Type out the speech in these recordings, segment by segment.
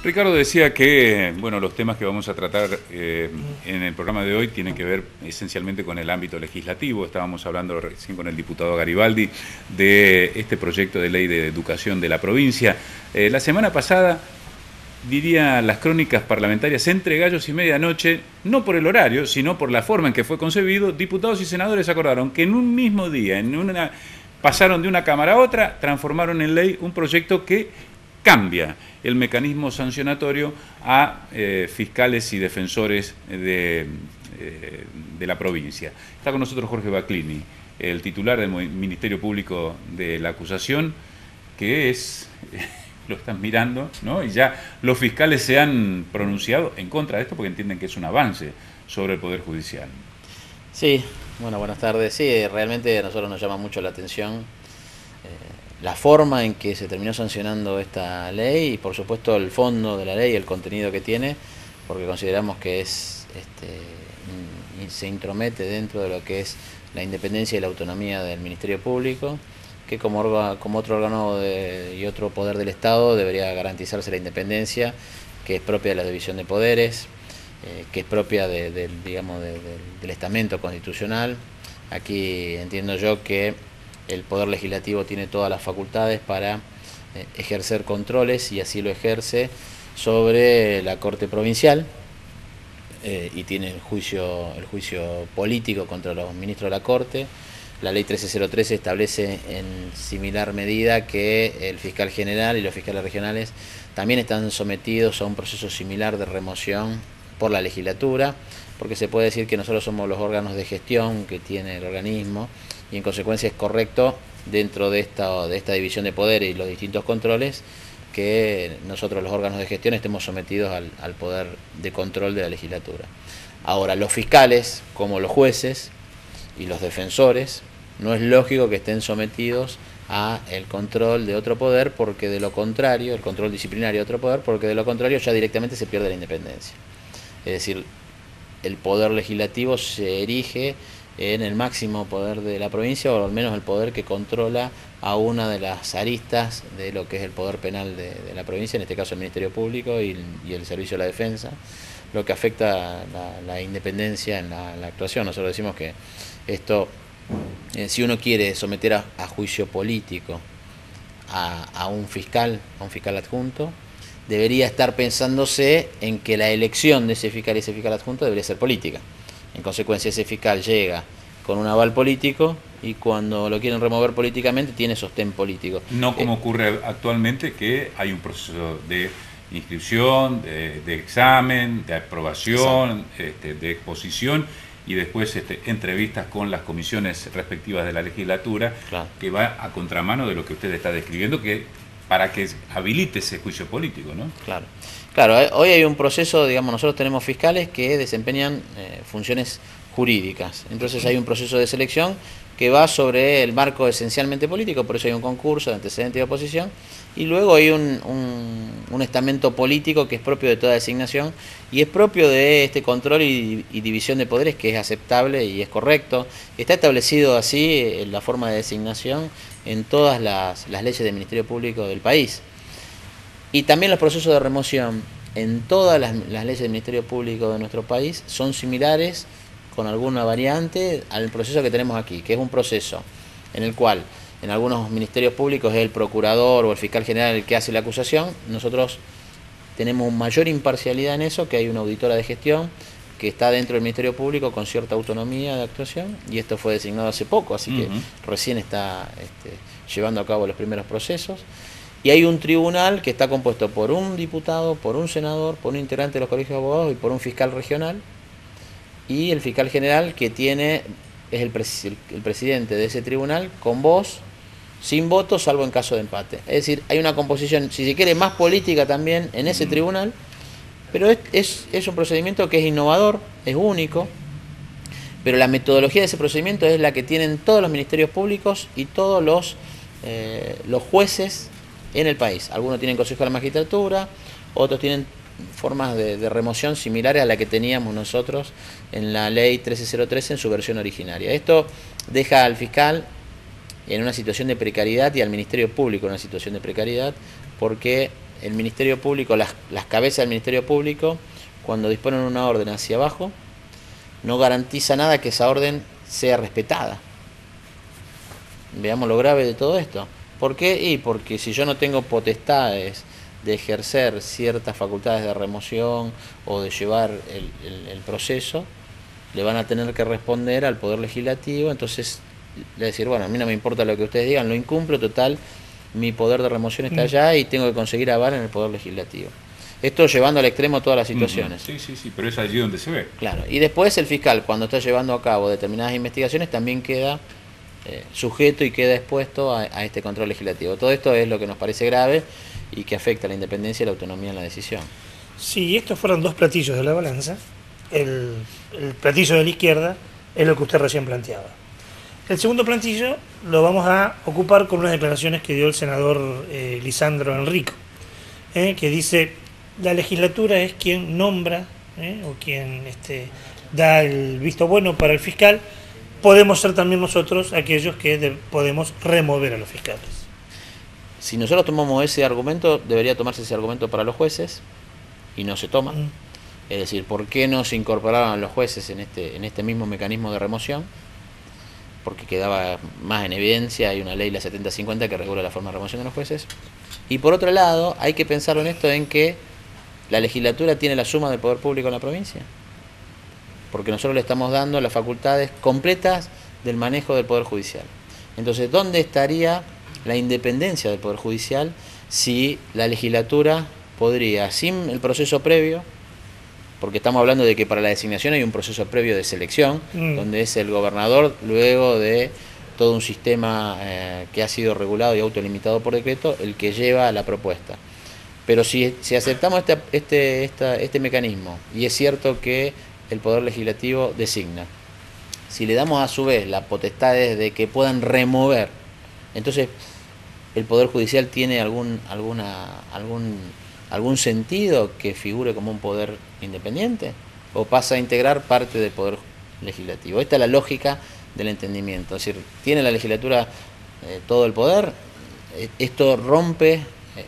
Ricardo decía que bueno, los temas que vamos a tratar en el programa de hoy tienen que ver esencialmente con el ámbito legislativo. Estábamos hablando recién con el diputado Garibaldi de este proyecto de ley de educación de la provincia. La semana pasada, diría las crónicas parlamentarias, entre gallos y medianoche, no por el horario, sino por la forma en que fue concebido, diputados y senadores acordaron que en un mismo día, pasaron de una Cámara a otra, transformaron en ley un proyecto que cambia el mecanismo sancionatorio a fiscales y defensores de la provincia. Está con nosotros Jorge Baclini, el titular del Ministerio Público de la Acusación, que es... lo están mirando, ¿no? Y ya los fiscales se han pronunciado en contra de esto porque entienden que es un avance sobre el Poder Judicial. Sí, bueno, buenas tardes. Sí, realmente a nosotros nos llama mucho la atención la forma en que se terminó sancionando esta ley y por supuesto el fondo de la ley, el contenido que tiene, porque consideramos que se intromete dentro de lo que es la independencia y la autonomía del Ministerio Público, que como otro órgano y otro poder del Estado debería garantizarse la independencia, que es propia de la división de poderes, que es propia del estamento constitucional. Aquí entiendo yo que el Poder Legislativo tiene todas las facultades para ejercer controles, y así lo ejerce, sobre la Corte Provincial, y tiene el juicio político contra los ministros de la Corte. La ley 13013 establece en similar medida que el fiscal general y los fiscales regionales también están sometidos a un proceso similar de remoción por la legislatura, porque se puede decir que nosotros somos los órganos de gestión que tiene el organismo, y en consecuencia es correcto, dentro de esta división de poderes y los distintos controles, que nosotros los órganos de gestión estemos sometidos al poder de control de la legislatura. Ahora, los fiscales, como los jueces y los defensores, no es lógico que estén sometidos a el control de otro poder, porque de lo contrario, el control disciplinario de otro poder, porque de lo contrario ya directamente se pierde la independencia. Es decir, el poder legislativo se erige en el máximo poder de la provincia, o al menos el poder que controla a una de las aristas de lo que es el poder penal de la provincia, en este caso el Ministerio Público y el Servicio de la Defensa, lo que afecta la independencia en la actuación. Nosotros decimos que esto, si uno quiere someter a juicio político a un fiscal adjunto, debería estar pensándose en que la elección de ese fiscal y ese fiscal adjunto debería ser política. En consecuencia, ese fiscal llega con un aval político y cuando lo quieren remover políticamente tiene sostén político. No como ocurre actualmente, que hay un proceso de inscripción, de examen, de aprobación, de exposición y después entrevistas con las comisiones respectivas de la legislatura, claro, que va a contramano de lo que usted está describiendo, que para que habilite ese juicio político, ¿no? Claro. Claro, hoy hay un proceso, digamos, nosotros tenemos fiscales que desempeñan funciones jurídicas, entonces hay un proceso de selección que va sobre el marco esencialmente político, por eso hay un concurso de antecedente y oposición, y luego hay un estamento político que es propio de toda designación y es propio de este control y división de poderes, que es aceptable y es correcto. Está establecido así la forma de designación en todas las leyes del Ministerio Público del país. Y también los procesos de remoción en todas las leyes del Ministerio Público de nuestro país son similares, con alguna variante, al proceso que tenemos aquí, que es un proceso en el cual en algunos ministerios públicos es el procurador o el fiscal general el que hace la acusación. Nosotros tenemos mayor imparcialidad en eso, que hay una auditora de gestión que está dentro del Ministerio Público con cierta autonomía de actuación, y esto fue designado hace poco, así que recién está llevando a cabo los primeros procesos. Y hay un tribunal que está compuesto por un diputado, por un senador, por un integrante de los colegios de abogados y por un fiscal regional. Y el fiscal general es el presidente de ese tribunal, con voz, sin voto, salvo en caso de empate. Es decir, hay una composición, si se quiere, más política también en ese tribunal, pero es un procedimiento que es innovador, es único, pero la metodología de ese procedimiento es la que tienen todos los ministerios públicos y todos los jueces en el país. Algunos tienen consejo de la magistratura, otros tienen formas de remoción similares a la que teníamos nosotros en la ley 13013 en su versión originaria. Esto deja al fiscal en una situación de precariedad y al Ministerio Público en una situación de precariedad, porque el Ministerio Público, las cabezas del Ministerio Público, cuando disponen una orden hacia abajo, no garantiza nada que esa orden sea respetada. Veamos lo grave de todo esto. ¿Por qué? Y porque si yo no tengo potestades de ejercer ciertas facultades de remoción o de llevar el proceso, le van a tener que responder al Poder Legislativo. Entonces, le decir, bueno, a mí no me importa lo que ustedes digan, lo incumplo, total, mi poder de remoción está allá y tengo que conseguir aval en el Poder Legislativo. Esto llevando al extremo todas las situaciones. Sí, pero es allí donde se ve. Claro, y después el fiscal, cuando está llevando a cabo determinadas investigaciones, también queda sujeto y queda expuesto a este control legislativo. Todo esto es lo que nos parece grave y que afecta a la independencia y la autonomía en la decisión. Si estos fueron dos platillos de la balanza, el platillo de la izquierda es lo que usted recién planteaba. El segundo platillo lo vamos a ocupar con unas declaraciones que dio el senador Lisandro Enrico, que dice: la legislatura es quien nombra o quien da el visto bueno para el fiscal, podemos ser también nosotros aquellos que podemos remover a los fiscales. Si nosotros tomamos ese argumento, debería tomarse ese argumento para los jueces, y no se toma. Es decir, ¿por qué no se incorporaron los jueces en este mismo mecanismo de remoción? Porque quedaba más en evidencia, hay una ley, la 7050, que regula la forma de remoción de los jueces. Y por otro lado, hay que pensar en esto, en que la legislatura tiene la suma del poder público en la provincia, porque nosotros le estamos dando las facultades completas del manejo del Poder Judicial. Entonces, ¿dónde estaría la independencia del Poder Judicial si la legislatura podría, sin el proceso previo, porque estamos hablando de que para la designación hay un proceso previo de selección, donde es el gobernador, luego de todo un sistema que ha sido regulado y autolimitado por decreto, el que lleva la propuesta. Pero si aceptamos este mecanismo, y es cierto que el Poder Legislativo designa, si le damos a su vez las potestades de que puedan remover, entonces el Poder Judicial tiene algún sentido que figure como un poder independiente, o pasa a integrar parte del Poder Legislativo. Esta es la lógica del entendimiento. Es decir, ¿tiene la legislatura todo el poder? Esto rompe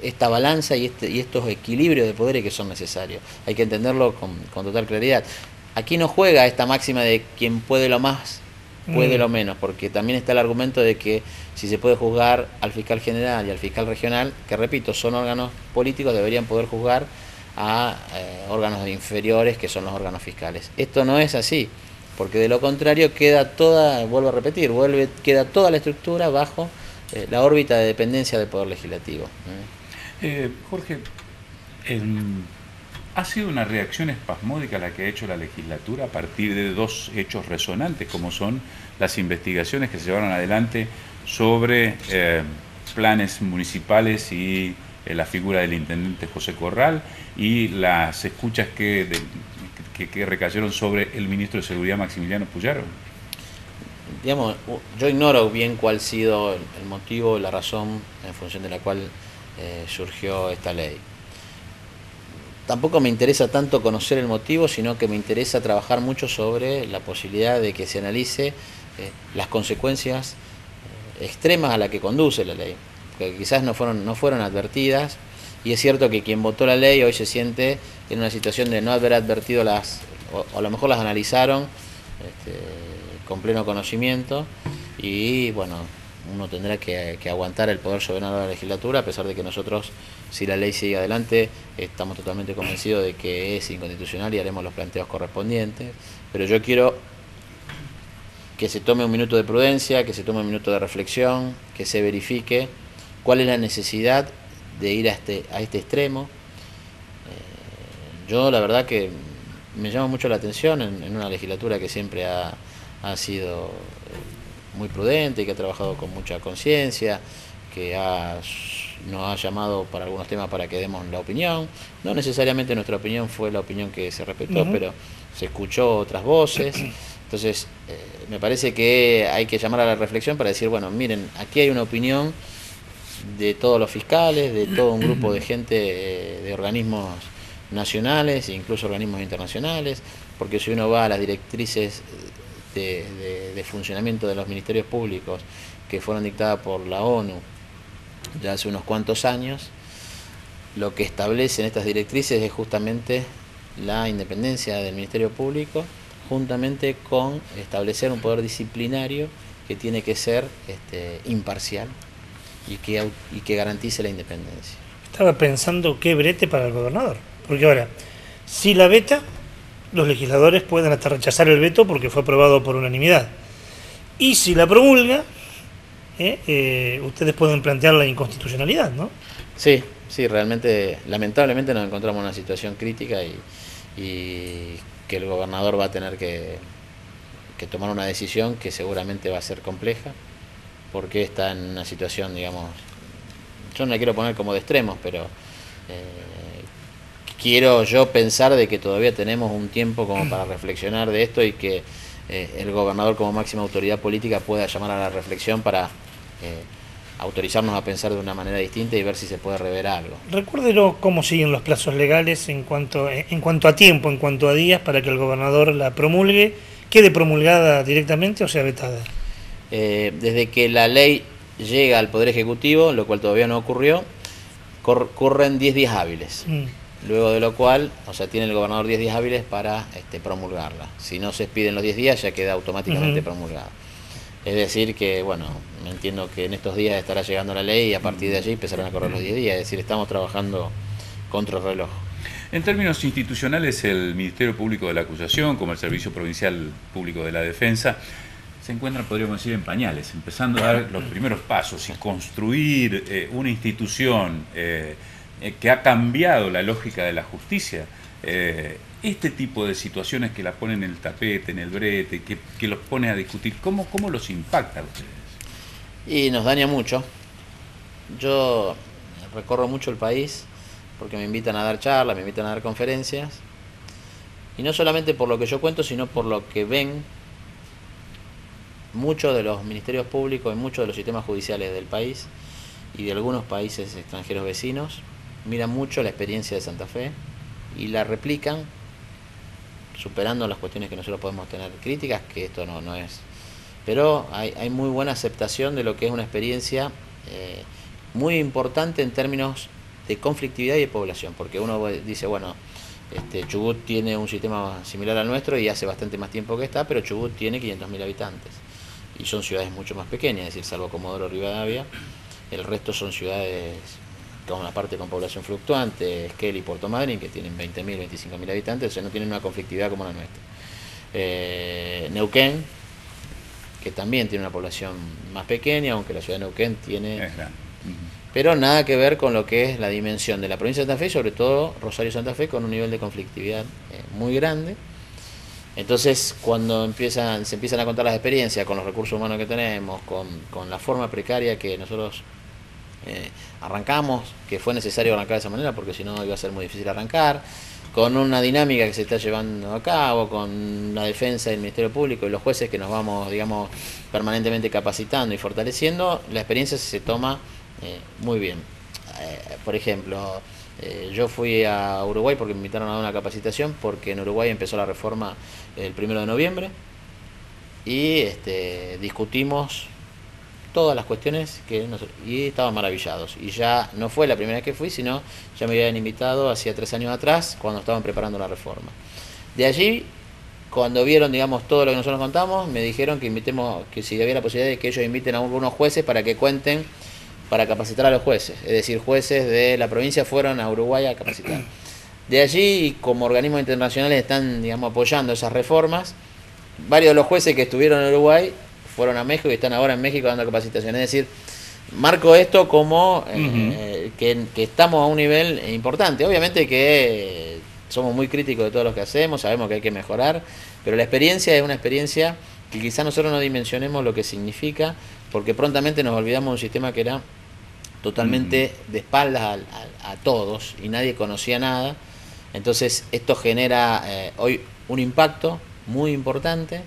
esta balanza y estos equilibrios de poderes que son necesarios. Hay que entenderlo con total claridad. Aquí no juega esta máxima de quien puede lo más, puede lo menos, porque también está el argumento de que si se puede juzgar al fiscal general y al fiscal regional, que repito, son órganos políticos, deberían poder juzgar a órganos inferiores, que son los órganos fiscales. Esto no es así, porque de lo contrario queda toda, vuelvo a repetir, queda toda la estructura bajo la órbita de dependencia del Poder Legislativo. Jorge, ha sido una reacción espasmódica la que ha hecho la legislatura a partir de dos hechos resonantes, como son las investigaciones que se llevaron adelante sobre planes municipales y la figura del intendente José Corral, y las escuchas que recayeron sobre el ministro de Seguridad Maximiliano Puyaro. Digamos, yo ignoro bien cuál ha sido el motivo y la razón en función de la cual surgió esta ley. Tampoco me interesa tanto conocer el motivo, sino que me interesa trabajar mucho sobre la posibilidad de que se analice las consecuencias extremas a las que conduce la ley, que quizás no fueron advertidas, y es cierto que quien votó la ley hoy se siente en una situación de no haber advertido o a lo mejor las analizaron con pleno conocimiento, y bueno, uno tendrá que aguantar el poder soberano de la legislatura, a pesar de que nosotros, si la ley sigue adelante, estamos totalmente convencidos de que es inconstitucional y haremos los planteos correspondientes. Pero yo quiero que se tome un minuto de prudencia, que se tome un minuto de reflexión, que se verifique cuál es la necesidad de ir a este extremo. Yo la verdad que me llama mucho la atención en una legislatura que siempre ha sido muy prudente y que ha trabajado con mucha conciencia, que nos ha llamado para algunos temas para que demos la opinión. No necesariamente nuestra opinión fue la opinión que se respetó, pero se escuchó otras voces. Entonces, me parece que hay que llamar a la reflexión para decir, bueno, miren, aquí hay una opinión de todos los fiscales, de todo un grupo de gente, de organismos nacionales e incluso organismos internacionales, porque si uno va a las directrices de funcionamiento de los ministerios públicos que fueron dictadas por la ONU ya hace unos cuantos años, lo que establecen estas directrices es justamente la independencia del Ministerio Público, juntamente con establecer un poder disciplinario que tiene que ser imparcial y que garantice la independencia. Estaba pensando qué brete para el gobernador, porque ahora, si la veta, los legisladores pueden hasta rechazar el veto porque fue aprobado por unanimidad, y si la promulga, ustedes pueden plantear la inconstitucionalidad, ¿no? Sí, realmente, lamentablemente nos encontramos en una situación crítica y que el gobernador va a tener que tomar una decisión que seguramente va a ser compleja, porque está en una situación, digamos, yo no la quiero poner como de extremos, pero quiero yo pensar de que todavía tenemos un tiempo como para reflexionar de esto y que el gobernador como máxima autoridad política pueda llamar a la reflexión para autorizarnos a pensar de una manera distinta y ver si se puede rever algo. Recuérdelo cómo siguen los plazos legales en cuanto a tiempo, en cuanto a días, para que el gobernador la promulgue, quede promulgada directamente o sea vetada. Desde que la ley llega al Poder Ejecutivo, lo cual todavía no ocurrió, corren 10 días hábiles. Luego de lo cual, o sea, tiene el gobernador 10 días hábiles para promulgarla. Si no se expiden los 10 días, ya queda automáticamente promulgada. Es decir que, bueno, entiendo que en estos días estará llegando la ley y a partir de allí empezarán a correr los 10 días. Es decir, estamos trabajando contra el reloj. En términos institucionales, el Ministerio Público de la Acusación, como el Servicio Provincial Público de la Defensa, se encuentran, podríamos decir, en pañales, empezando a dar los primeros pasos y construir una institución que ha cambiado la lógica de la justicia. Este tipo de situaciones que la ponen en el tapete, en el brete, que los pone a discutir, ¿cómo los impacta a ustedes? Y nos daña mucho. Yo recorro mucho el país porque me invitan a dar charlas, me invitan a dar conferencias, y no solamente por lo que yo cuento, sino por lo que ven muchos de los ministerios públicos y muchos de los sistemas judiciales del país y de algunos países extranjeros vecinos. Miran mucho la experiencia de Santa Fe y la replican, superando las cuestiones que nosotros podemos tener críticas, que esto no es. Pero hay muy buena aceptación de lo que es una experiencia muy importante en términos de conflictividad y de población, porque uno dice, bueno, Chubut tiene un sistema similar al nuestro y hace bastante más tiempo que está, pero Chubut tiene 500.000 habitantes y son ciudades mucho más pequeñas, es decir, salvo Comodoro Rivadavia, el resto son ciudades con una parte con población fluctuante, Esquel y Puerto Madryn, que tienen 20.000, 25.000 habitantes, o sea, no tienen una conflictividad como la nuestra. Neuquén, que también tiene una población más pequeña, aunque la ciudad de Neuquén tiene... Pero nada que ver con lo que es la dimensión de la provincia de Santa Fe, y sobre todo Rosario Santa Fe, con un nivel de conflictividad muy grande. Entonces, cuando se empiezan a contar las experiencias con los recursos humanos que tenemos, con la forma precaria que nosotros arrancamos, que fue necesario arrancar de esa manera porque si no iba a ser muy difícil arrancar, con una dinámica que se está llevando a cabo, con la defensa del Ministerio Público y los jueces que nos vamos, digamos, permanentemente capacitando y fortaleciendo, la experiencia se toma muy bien. Por ejemplo, yo fui a Uruguay porque me invitaron a dar una capacitación, porque en Uruguay empezó la reforma el 1 de noviembre y discutimos todas las cuestiones y estaban maravillados. Y ya no fue la primera vez que fui, sino ya me habían invitado hacía 3 años atrás, cuando estaban preparando la reforma. De allí, cuando vieron, digamos, todo lo que nosotros contamos, me dijeron que si había la posibilidad de que ellos inviten a algunos jueces para que cuenten, para capacitar a los jueces. Es decir, jueces de la provincia fueron a Uruguay a capacitar. De allí, como organismos internacionales están, digamos, apoyando esas reformas, varios de los jueces que estuvieron en Uruguay fueron a México y están ahora en México dando capacitación. Es decir, marco esto como que estamos a un nivel importante. Obviamente que somos muy críticos de todo lo que hacemos, sabemos que hay que mejorar, pero la experiencia es una experiencia que quizás nosotros no dimensionemos lo que significa, porque prontamente nos olvidamos de un sistema que era totalmente de espaldas a todos y nadie conocía nada. Entonces esto genera hoy un impacto muy importante.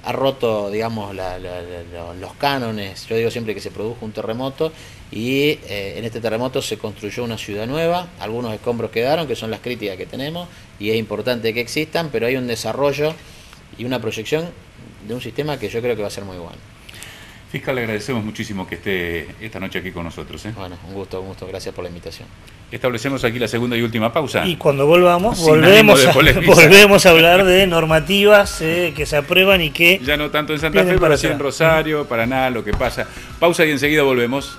Ha roto, digamos, los cánones. Yo digo siempre que se produjo un terremoto y en este terremoto se construyó una ciudad nueva, algunos escombros quedaron, que son las críticas que tenemos, y es importante que existan, pero hay un desarrollo y una proyección de un sistema que yo creo que va a ser muy bueno. Fiscal, le agradecemos muchísimo que esté esta noche aquí con nosotros. Bueno, un gusto, gracias por la invitación. Establecemos aquí la segunda y última pausa. Y cuando volvamos, Sin ánimo de polemizar. volvemos a hablar de normativas que se aprueban y que... Ya no tanto en Santa Fe, pero sí en Rosario, Paraná, lo que pasa. Pausa y enseguida volvemos.